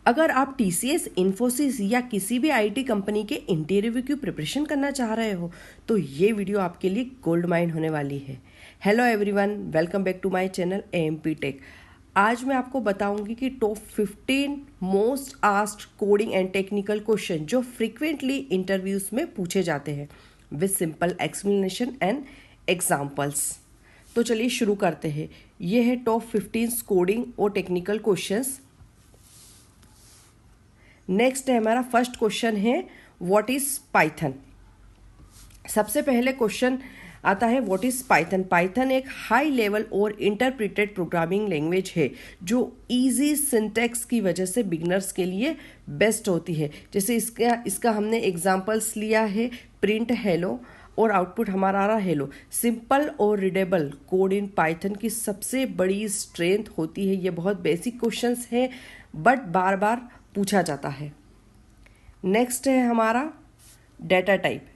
अगर आप TCS, इन्फोसिस या किसी भी IT कंपनी के इंटरव्यू की प्रिपरेशन करना चाह रहे हो तो ये वीडियो आपके लिए गोल्ड माइन होने वाली है। Hello everyone, welcome back to my channel AMP tech. आज मैं आपको बताऊंगी कि top 15 most asked coding and technical question जो फ्रीक्वेंटली इंटरव्यूज में पूछे जाते हैं with simple explanation and examples. तो चलिए शुरू करते हैं। ये है टॉप 15 कोडिंग और टेक्निकल क्वेश्चंस। नेक्स्ट है हमारा फर्स्ट क्वेश्चन है व्हाट इज पाइथन। सबसे पहले क्वेश्चन आता है व्हाट इज पाइथन। पाइथन एक हाई लेवल और इंटरप्रेटेड प्रोग्रामिंग लैंग्वेज है जो इजी सिंटैक्स की वजह से बिगनर्स के लिए बेस्ट होती है। जैसे इसका हमने एग्जांपल्स लिया है प्रिंट हेलो और आउटपुट हमारा आ रहा हेलो। सिंपल और रीडेबल कोड इन पाइथन की सबसे बड़ी स्ट्रेंथ होती है। ये बहुत बेसिक क्वेश्चंस है बट बार बार पूछा जाता है। नेक्स्ट है हमारा data type.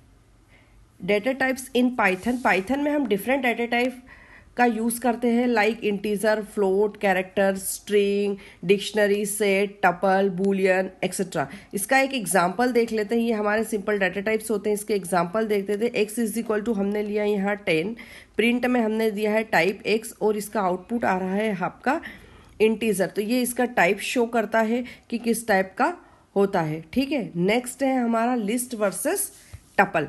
Data types in Python. Python में हम डिफरेंट डेटा टाइप का यूज़ करते हैं like integer, float, character, string, dictionary, set, tuple, Boolean etcetera. इसका एक एग्जांपल देख लेते हैं। ये हमारे सिंपल डेटा टाइप्स होते हैं। इसके एग्जांपल देखते थे। x इज इक्वल टू हमने लिया यहाँ 10, प्रिंट में हमने दिया है टाइप x और इसका आउटपुट आ रहा है आपका इंटीजर। तो ये इसका टाइप शो करता है कि किस टाइप का होता है। ठीक है, नेक्स्ट है हमारा लिस्ट वर्सेस टपल।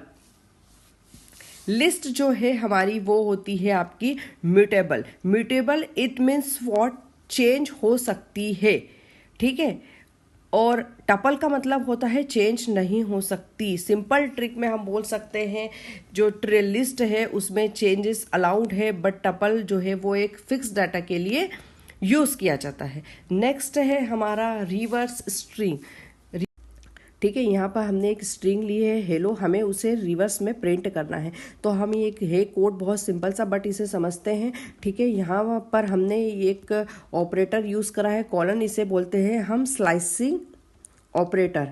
लिस्ट जो है हमारी वो होती है आपकी mutable. Mutable it means what change हो सकती है। ठीक है, और टपल का मतलब होता है चेंज नहीं हो सकती। सिंपल ट्रिक में हम बोल सकते हैं जो लिस्ट है उसमें चेंजेस अलाउड है बट टपल जो है वो एक फिक्स डाटा के लिए यूज़ किया जाता है। नेक्स्ट है हमारा रिवर्स स्ट्रिंग। ठीक है, यहाँ पर हमने एक स्ट्रिंग ली है हेलो, हमें उसे रिवर्स में प्रिंट करना है। तो हम ये एक है कोड बहुत सिंपल सा बट इसे समझते हैं। ठीक है, यहाँ पर हमने एक ऑपरेटर यूज़ करा है कॉलन, इसे बोलते हैं हम स्लाइसिंग ऑपरेटर।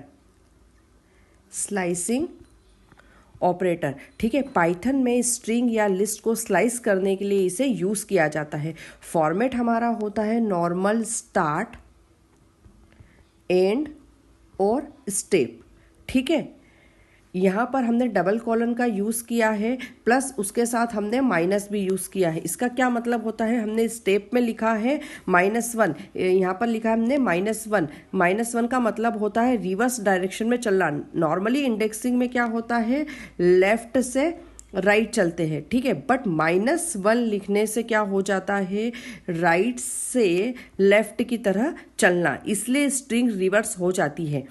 Slicing operator. ठीक है, पाइथन में स्ट्रिंग या लिस्ट को स्लाइस करने के लिए इसे यूज़ किया जाता है। फॉर्मेट हमारा होता है नॉर्मल, स्टार्ट, एंड और स्टेप। ठीक है, यहाँ पर हमने डबल कॉलन का यूज़ किया है प्लस उसके साथ हमने माइनस भी यूज़ किया है। इसका क्या मतलब होता है, हमने स्टेप में लिखा है -1, यहाँ पर लिखा है हमने -1। -1 का मतलब होता है रिवर्स डायरेक्शन में चलना। नॉर्मली इंडेक्सिंग में क्या होता है, लेफ्ट से राइट चलते हैं। ठीक है, बट -1 लिखने से क्या हो जाता है, राइट से लेफ्ट की तरह चलना, इसलिए स्ट्रिंग रिवर्स हो जाती है।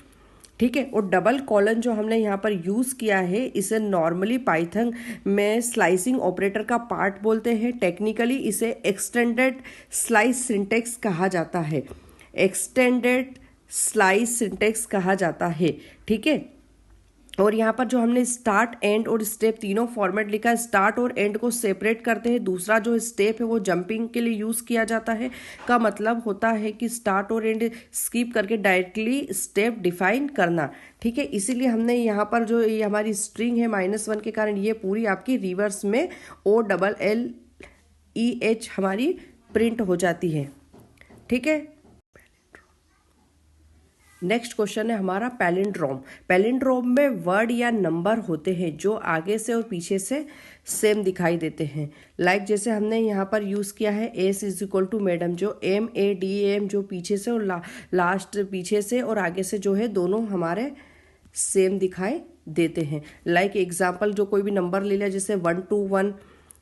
ठीक है, और डबल कॉलन जो हमने यहाँ पर यूज़ किया है इसे नॉर्मली पाइथन में स्लाइसिंग ऑपरेटर का पार्ट बोलते हैं। टेक्निकली इसे एक्सटेंडेड स्लाइस सिंटेक्स कहा जाता है। एक्सटेंडेड स्लाइस सिंटेक्स कहा जाता है। ठीक है, और यहाँ पर जो हमने स्टार्ट, एंड और स्टेप तीनों फॉर्मेट लिखा है। स्टार्ट और एंड को सेपरेट करते हैं। दूसरा जो स्टेप है वो जंपिंग के लिए यूज़ किया जाता है। का मतलब होता है कि स्टार्ट और एंड स्किप करके डायरेक्टली स्टेप डिफाइन करना। ठीक है, इसीलिए हमने यहाँ पर जो ये हमारी स्ट्रिंग है -1 के कारण ये पूरी आपकी रिवर्स में OLLEH हमारी प्रिंट हो जाती है। ठीक है, नेक्स्ट क्वेश्चन है हमारा पैलिंड्रोम। पैलिंड्रोम में वर्ड या नंबर होते हैं जो आगे से और पीछे से सेम दिखाई देते हैं। लाइक जैसे हमने यहाँ पर यूज़ किया है s is equal to madam, जो MADAM जो पीछे से और लास्ट पीछे से और आगे से जो है दोनों हमारे सेम दिखाई देते हैं। लाइक एग्जाम्पल जो कोई भी नंबर ले लिया जैसे 1 to 1,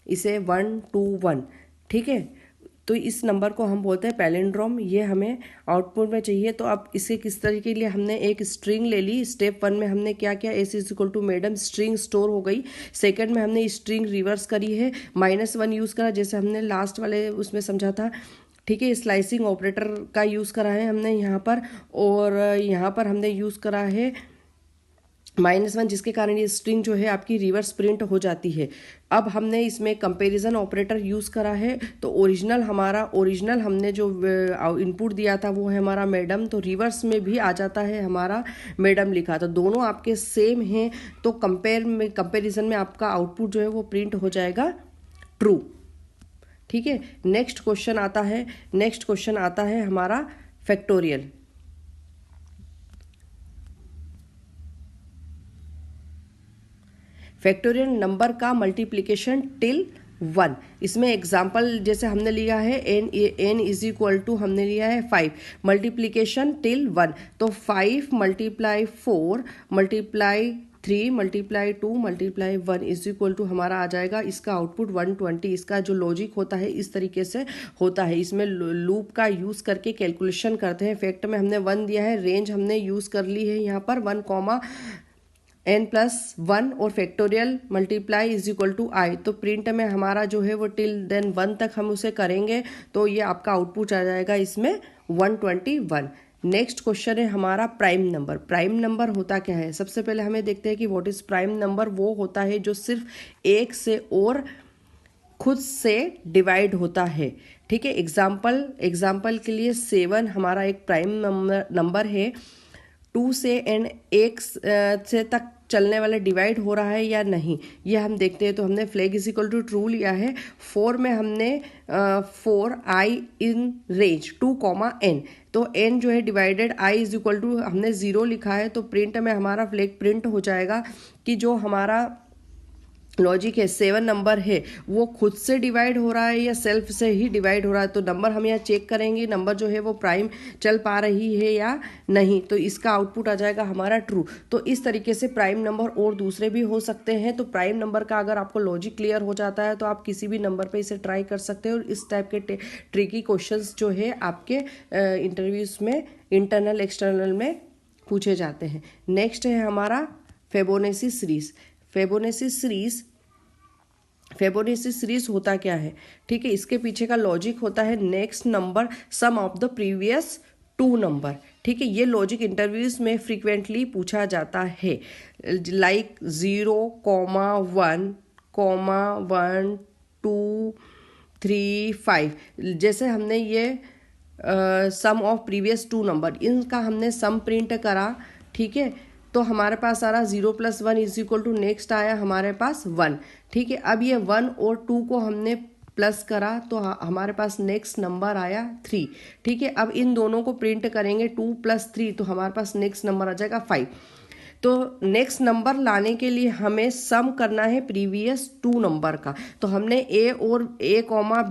इसे 1 to 1। ठीक है, तो इस नंबर को हम बोलते हैं पैलिंड्रोम। ये हमें आउटपुट में चाहिए। तो अब इसे किस तरीके के लिए हमने एक स्ट्रिंग ले ली। स्टेप 1 में हमने क्या किया, s is equal to madam, string store हो गई। सेकंड में हमने स्ट्रिंग रिवर्स करी है, -1 यूज़ करा जैसे हमने लास्ट वाले उसमें समझा था। ठीक है, स्लाइसिंग ऑपरेटर का यूज़ करा है हमने यहाँ पर, और यहाँ पर हमने यूज़ करा है -1 जिसके कारण ये स्ट्रिंग जो है आपकी रिवर्स प्रिंट हो जाती है। अब हमने इसमें कंपैरिजन ऑपरेटर यूज़ करा है। तो ओरिजिनल हमने जो इनपुट दिया था वो है हमारा मैडम, तो रिवर्स में भी आ जाता है हमारा मैडम लिखा। तो दोनों आपके सेम हैं तो कंपैरिजन में आपका आउटपुट जो है वो प्रिंट हो जाएगा ट्रू। ठीक है, नेक्स्ट क्वेश्चन आता है हमारा फैक्टोरियल। फैक्टोरियल नंबर का मल्टीप्लिकेशन टिल 1। इसमें एग्जाम्पल जैसे हमने लिया है n इज इक्वल टू हमने लिया है 5, मल्टीप्लिकेशन टिल 1, तो 5 multiply 4 multiply 3 multiply 2 multiply 1 is equal to हमारा आ जाएगा इसका आउटपुट 120। इसका जो लॉजिक होता है इस तरीके से होता है। इसमें लूप का यूज़ करके कैलकुलेशन करते हैं। फैक्ट में हमने 1 दिया है, रेंज हमने यूज़ कर ली है यहाँ पर 1, n+1 और factorial multiply is equal to I. तो प्रिंट में हमारा जो है वो टिल देन 1 तक हम उसे करेंगे तो ये आपका आउटपुट आ जाएगा इसमें 121। नेक्स्ट क्वेश्चन है हमारा प्राइम नंबर। प्राइम नंबर होता क्या है? सबसे पहले हमें देखते हैं कि व्हाट इज प्राइम नंबर। वो होता है जो सिर्फ एक से और खुद से डिवाइड होता है। ठीक है, एग्जाम्पल के लिए 7 हमारा एक प्राइम नंबर है। 2 से एंड 1 से तक चलने वाला डिवाइड हो रहा है या नहीं, ये हम देखते हैं। तो हमने flag is equal to true लिया है। 4 में हमने 4 आई इन रेंज 2, n, तो n जो है divided i is equal to हमने 0 लिखा है। तो प्रिंट में हमारा फ्लैग प्रिंट हो जाएगा कि जो हमारा लॉजिक है 7 नंबर है वो खुद से डिवाइड हो रहा है या सेल्फ से ही डिवाइड हो रहा है। तो नंबर हम यहाँ चेक करेंगे नंबर जो है वो प्राइम चल पा रही है या नहीं, तो इसका आउटपुट आ जाएगा हमारा ट्रू। तो इस तरीके से प्राइम नंबर और दूसरे भी हो सकते हैं। तो प्राइम नंबर का अगर आपको लॉजिक क्लियर हो जाता है तो आप किसी भी नंबर पे इसे ट्राई कर सकते हो। और इस टाइप के ट्रिकी क्वेश्चंस जो है आपके इंटरव्यूज में इंटरनल एक्सटर्नल में पूछे जाते हैं। नेक्स्ट है हमारा फिबोनाची सीरीज। फिबोनाची सीरीज होता क्या है? ठीक है, इसके पीछे का लॉजिक होता है next number sum of the previous 2 number. ठीक है, ये लॉजिक इंटरव्यूज में फ्रीक्वेंटली पूछा जाता है, लाइक 0, 1, 1, 2, 3, 5। जैसे हमने ये सम ऑफ प्रीवियस 2 नंबर, इनका हमने सम प्रिंट करा। ठीक है, तो हमारे पास आ रहा 0 + 1 इज इक्वल टू नेक्स्ट आया हमारे पास 1। ठीक है, अब ये 1 और 2 को हमने प्लस करा तो हमारे पास नेक्स्ट नंबर आया 3। ठीक है, अब इन दोनों को प्रिंट करेंगे 2 + 3 तो हमारे पास नेक्स्ट नंबर आ जाएगा 5। तो नेक्स्ट नंबर लाने के लिए हमें सम करना है प्रीवियस 2 नंबर का। तो हमने a और a,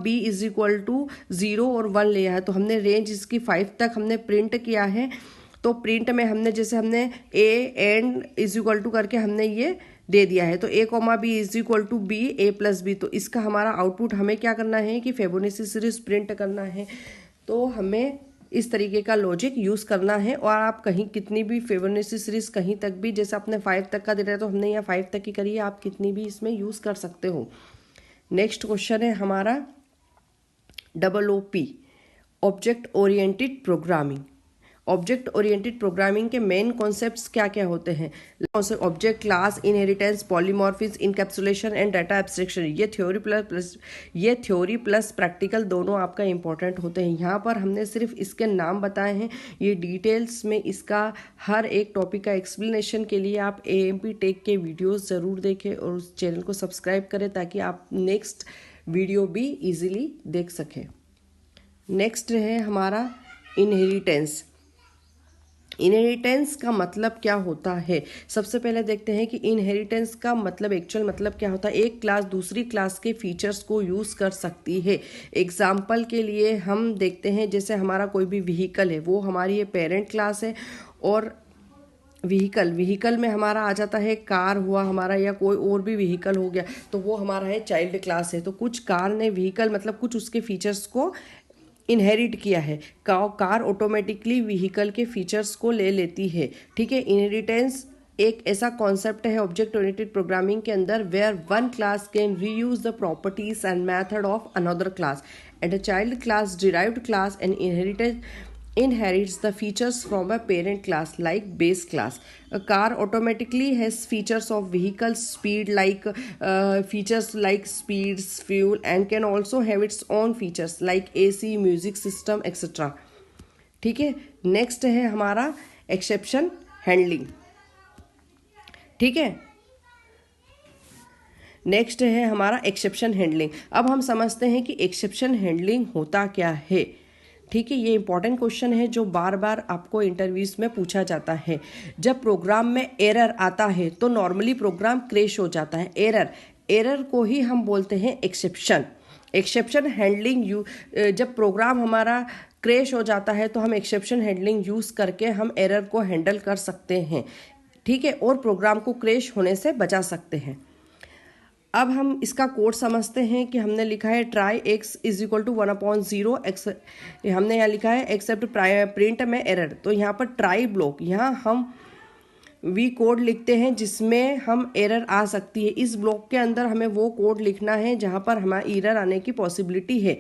b is equal to 0 और 1 लिया है। तो हमने रेंज इसकी 5 तक हमने प्रिंट किया है। तो प्रिंट में हमने जैसे हमने a and is equal to करके हमने ये दे दिया है। तो a, b is equal to b, a + b। तो इसका हमारा आउटपुट हमें क्या करना है कि फिबोनाची सीरीज प्रिंट करना है। तो हमें इस तरीके का लॉजिक यूज़ करना है। और आप कहीं कितनी भी फिबोनाची सीरीज कहीं तक भी, जैसे आपने 5 तक का दे रहा है तो हमने यहाँ 5 तक की करी है, आप कितनी भी इसमें यूज़ कर सकते हो। नेक्स्ट क्वेश्चन है हमारा OOP, object oriented programming. Object oriented programming के मेन कॉन्सेप्ट्स क्या क्या होते हैं? Object class, inheritance, polymorphism, encapsulation and data abstraction. ये थ्योरी प्लस प्रैक्टिकल दोनों आपका इंपॉर्टेंट होते हैं। यहाँ पर हमने सिर्फ इसके नाम बताए हैं। ये डिटेल्स में इसका हर एक टॉपिक का एक्सप्लेनेशन के लिए आप AMP टेक के वीडियोज़ ज़रूर देखें और उस चैनल को सब्सक्राइब करें ताकि आप नेक्स्ट वीडियो भी ईजिली देख सकें। नेक्स्ट है हमारा इनहेरिटेंस। इनहेरिटेंस का मतलब क्या होता है? सबसे पहले देखते हैं कि इनहेरिटेंस का मतलब एक्चुअल मतलब क्या होता है। एक क्लास दूसरी क्लास के फीचर्स को यूज़ कर सकती है। एग्जाम्पल के लिए हम देखते हैं जैसे हमारा कोई भी व्हीकल है, वो हमारी ये पेरेंट क्लास है। और व्हीकल में हमारा आ जाता है कार हुआ हमारा, या कोई और भी व्हीकल हो गया, तो वो हमारा है चाइल्ड क्लास है। तो कुछ कार ने व्हीकल मतलब कुछ उसके फीचर्स को इनहेरिट किया है। कार ऑटोमेटिकली व्हीकल के फीचर्स को ले लेती है। ठीक है, इनहेरिटेंस एक ऐसा कॉन्सेप्ट है ऑब्जेक्ट ओरिएंटेड प्रोग्रामिंग के अंदर where one class can reuse the properties and method of another class and a child class derived class and inherits the features from a parent class like base class. A car automatically has features of vehicle speed features like speeds, fuel, and can also have its own features like AC, music system, etc. ठीक है, next है हमारा exception handling. ठीक है, next है हमारा exception handling. अब हम समझते हैं कि एक्सेप्शन हैंडलिंग होता क्या है। ठीक है, ये इंपॉर्टेंट क्वेश्चन है जो बार बार आपको इंटरव्यूज में पूछा जाता है। जब प्रोग्राम में एरर आता है तो नॉर्मली प्रोग्राम क्रैश हो जाता है। एरर को ही हम बोलते हैं एक्सेप्शन। एक्सेप्शन हैंडलिंग जब प्रोग्राम हमारा क्रैश हो जाता है तो हम एक्सेप्शन हैंडलिंग यूज़ करके हम एरर को हैंडल कर सकते हैं। ठीक है, और प्रोग्राम को क्रैश होने से बचा सकते हैं। अब हम इसका कोड समझते हैं कि हमने लिखा है try x is equal to 1/0 x, हमने यहाँ लिखा है एक्सेप्ट प्रिंट में एरर। तो यहाँ पर ट्राई ब्लॉक, यहाँ हम वी कोड लिखते हैं जिसमें हम एरर आ सकती है। इस ब्लॉक के अंदर हमें वो कोड लिखना है जहाँ पर हमारा एरर आने की पॉसिबिलिटी है।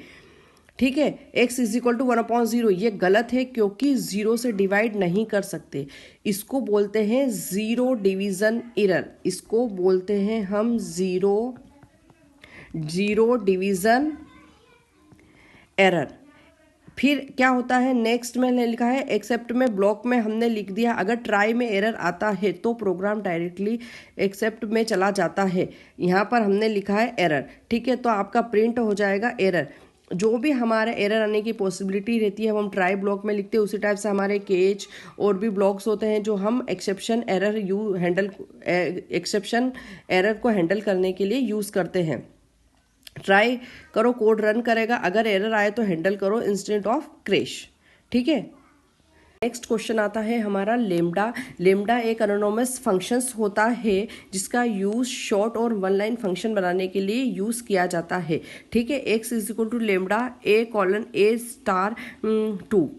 ठीक है, x इज इक्वल टू 1/0, ये गलत है क्योंकि जीरो से डिवाइड नहीं कर सकते। इसको बोलते हैं जीरो डिवीजन एरर, इसको बोलते हैं हम जीरो डिवीजन एरर। फिर क्या होता है, नेक्स्ट में लिखा है एक्सेप्ट में ब्लॉक में हमने लिख दिया अगर ट्राई में एरर आता है तो प्रोग्राम डायरेक्टली एक्सेप्ट में चला जाता है। यहाँ पर हमने लिखा है एरर। ठीक है, तो आपका प्रिंट हो जाएगा एरर। जो भी हमारे एरर आने की पॉसिबिलिटी रहती है वो हम ट्राई ब्लॉक में लिखते हैं। उसी टाइप से हमारे केच और भी ब्लॉक्स होते हैं जो हम एक्सेप्शन एरर को हैंडल करने के लिए यूज़ करते हैं। ट्राई करो, कोड रन करेगा, अगर एरर आए तो हैंडल करो इंस्टेंट ऑफ क्रैश। ठीक है, नेक्स्ट क्वेश्चन आता है हमारा लेमडा। लेमडा एक एनोनिमस फंक्शंस होता है जिसका यूज शॉर्ट और वन लाइन फंक्शन बनाने के लिए यूज किया जाता है। ठीक है, x is equal to lambda a:(a*2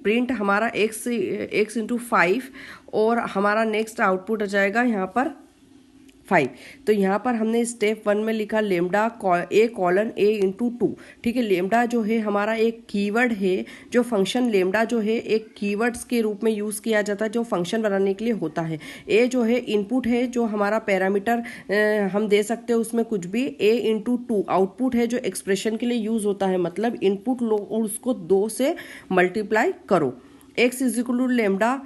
print हमारा x इंटू 5 और हमारा नेक्स्ट आउटपुट आ जाएगा यहाँ पर 5। तो यहाँ पर हमने स्टेप 1 में लिखा लेमडा a:(a*2। ठीक है, लेमडा जो है हमारा एक कीवर्ड है। जो फंक्शन लेमडा जो है एक कीवर्ड्स के रूप में यूज़ किया जाता है जो फंक्शन बनाने के लिए होता है। a जो है इनपुट है, जो हमारा पैरामीटर हम दे सकते हैं उसमें कुछ भी। a/2 आउटपुट है जो एक्सप्रेशन के लिए यूज़ होता है, मतलब इनपुट लो और उसको 2 से मल्टीप्लाई करो। x is equal to lambda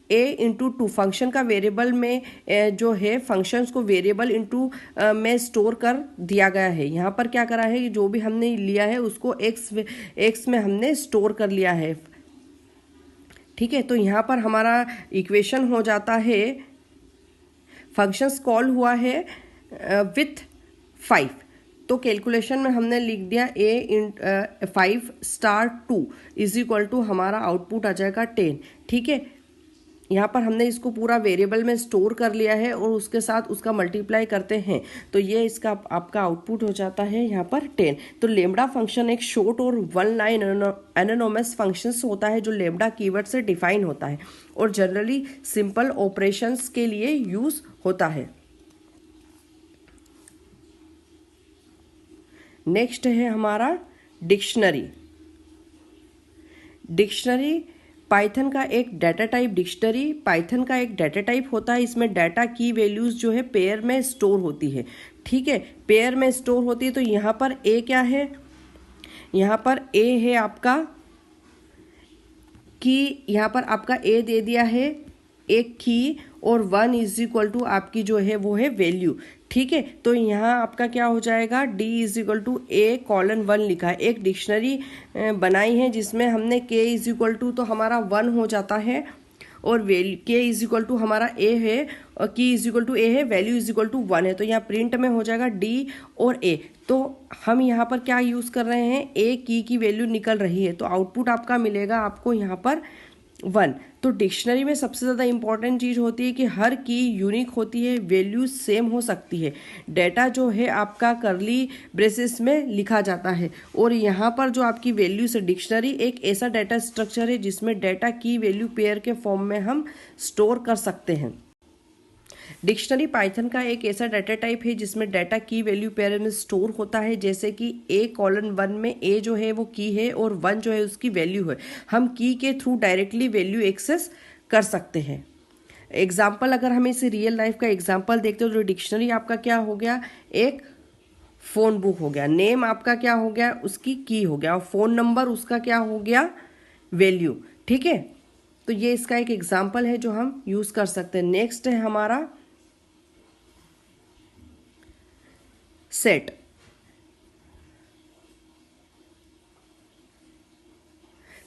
a:(a*2 function का वेरिएबल में जो है फंक्शंस को वेरिएबल इंटू में स्टोर कर दिया गया है। यहाँ पर क्या करा है, जो भी हमने लिया है उसको x में हमने स्टोर कर लिया है। ठीक है, तो यहाँ पर हमारा इक्वेशन हो जाता है, फंक्शंस कॉल हुआ है विथ 5। तो कैलकुलेशन में हमने लिख दिया a5*2 इज इक्वल टू हमारा आउटपुट आ जाएगा 10। ठीक है, यहाँ पर हमने इसको पूरा वेरिएबल में स्टोर कर लिया है और उसके साथ उसका मल्टीप्लाई करते हैं तो ये इसका आपका आउटपुट हो जाता है यहाँ पर 10। तो लेमडा फंक्शन एक शॉर्ट और वन लाइन एनोनिमस फंक्शंस होता है जो लेमडा कीवर्ड से डिफाइन होता है और जनरली सिंपल ऑपरेशंस के लिए यूज होता है। नेक्स्ट है हमारा डिक्शनरी। पाइथन का एक डाटा टाइप होता है। इसमें डाटा की वैल्यूज जो है पेयर में स्टोर होती है। ठीक है, पेयर में स्टोर होती है। तो यहाँ पर ए क्या है, यहाँ पर ए है आपका की, यहाँ पर आपका ए दे दिया है एक की और 1 इज इक्वल टू आपकी जो है वो है वैल्यू। ठीक है, तो यहाँ आपका क्या हो जाएगा, d is equal to a:1 लिखा है। एक डिक्शनरी बनाई है जिसमें हमने k इज इक्वल टू तो हमारा 1 हो जाता है और value k is equal to हमारा a है और key is equal to a है, वैल्यू इज इक्वल टू 1 है। तो यहाँ प्रिंट में हो जाएगा d और a। तो हम यहाँ पर क्या यूज़ कर रहे हैं, a की वैल्यू निकल रही है तो आउटपुट आपका मिलेगा आपको यहाँ पर 1। तो डिक्शनरी में सबसे ज़्यादा इंपॉर्टेंट चीज़ होती है कि हर की यूनिक होती है, वैल्यू सेम हो सकती है। डाटा जो है आपका करली ब्रेसेस में लिखा जाता है और यहाँ पर जो आपकी वैल्यूज है, डिक्शनरी एक ऐसा डाटा स्ट्रक्चर है जिसमें डाटा की वैल्यू पेयर के फॉर्म में हम स्टोर कर सकते हैं। डिक्शनरी पाइथन का एक ऐसा डाटा टाइप है जिसमें डाटा की वैल्यू पेयर में स्टोर होता है। जैसे कि a:1 में a जो है वो की है और 1 जो है उसकी वैल्यू है। हम की के थ्रू डायरेक्टली वैल्यू एक्सेस कर सकते हैं। एग्जाम्पल अगर हम इसे रियल लाइफ का एग्जाम्पल देखते हो तो डिक्शनरी आपका क्या हो गया, एक फ़ोन बुक हो गया, नेम आपका क्या हो गया, उसकी की हो गया और फ़ोन नंबर उसका क्या हो गया, वैल्यू। ठीक है, तो ये इसका एक एग्जाम्पल है जो हम यूज़ कर सकते हैं। नेक्स्ट है हमारा सेट।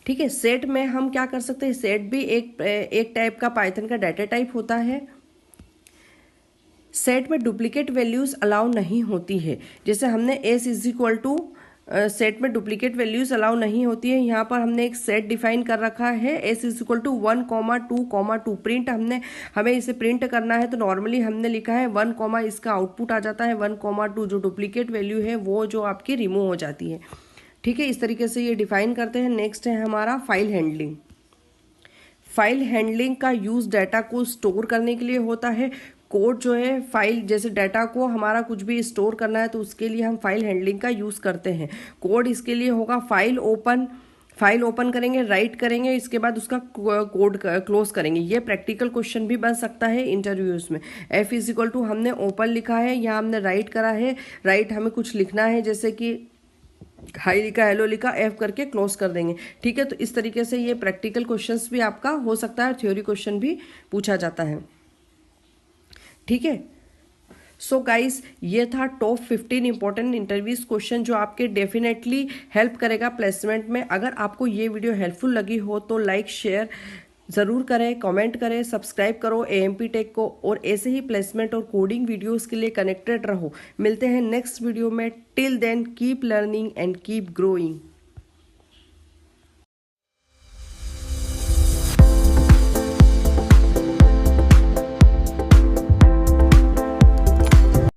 ठीक है, सेट में हम क्या कर सकते हैं, सेट भी एक टाइप का पाइथन का डाटा टाइप होता है। सेट में डुप्लीकेट वैल्यूज अलाउ नहीं होती है, जैसे हमने s is equal to, set में डुप्लीकेट वैल्यूज अलाउ नहीं होती है। यहाँ पर हमने एक सेट डिफाइन कर रखा है, s is equal to 1,2,2 print, हमें इसे प्रिंट करना है तो नॉर्मली हमने लिखा है 1, इसका आउटपुट आ जाता है 1,2, जो डुप्लीकेट वैल्यू है वो जो आपकी रिमूव हो जाती है। ठीक है, इस तरीके से ये डिफाइन करते हैं। नेक्स्ट है हमारा फाइल हैंडलिंग। फाइल हैंडलिंग का यूज़ डाटा को स्टोर करने के लिए होता है। कोड जो है फाइल, जैसे डाटा को हमारा कुछ भी स्टोर करना है तो उसके लिए हम फाइल हैंडलिंग का यूज़ करते हैं। कोड इसके लिए होगा फाइल ओपन करेंगे, राइट करेंगे, इसके बाद उसका कोड क्लोज करेंगे। ये प्रैक्टिकल क्वेश्चन भी बन सकता है इंटरव्यूज में। एफ इज इक्वल टू हमने ओपन लिखा है, यहाँ हमने राइट करा है, राइट हमें कुछ लिखना है, जैसे कि हाई लिखा, हेलो लिखा, एफ करके क्लोज कर देंगे। ठीक है, तो इस तरीके से ये प्रैक्टिकल क्वेश्चंस भी आपका हो सकता है, थ्योरी क्वेश्चन भी पूछा जाता है। ठीक है, सो गाइस ये था टॉप 15 इंपॉर्टेंट इंटरव्यूज क्वेश्चन जो आपके डेफिनेटली हेल्प करेगा प्लेसमेंट में। अगर आपको ये वीडियो हेल्पफुल लगी हो तो लाइक शेयर ज़रूर करें, कमेंट करें, सब्सक्राइब करो AMP टेक को, और ऐसे ही प्लेसमेंट और कोडिंग वीडियोस के लिए कनेक्टेड रहो। मिलते हैं नेक्स्ट वीडियो में। Till then keep learning and keep growing.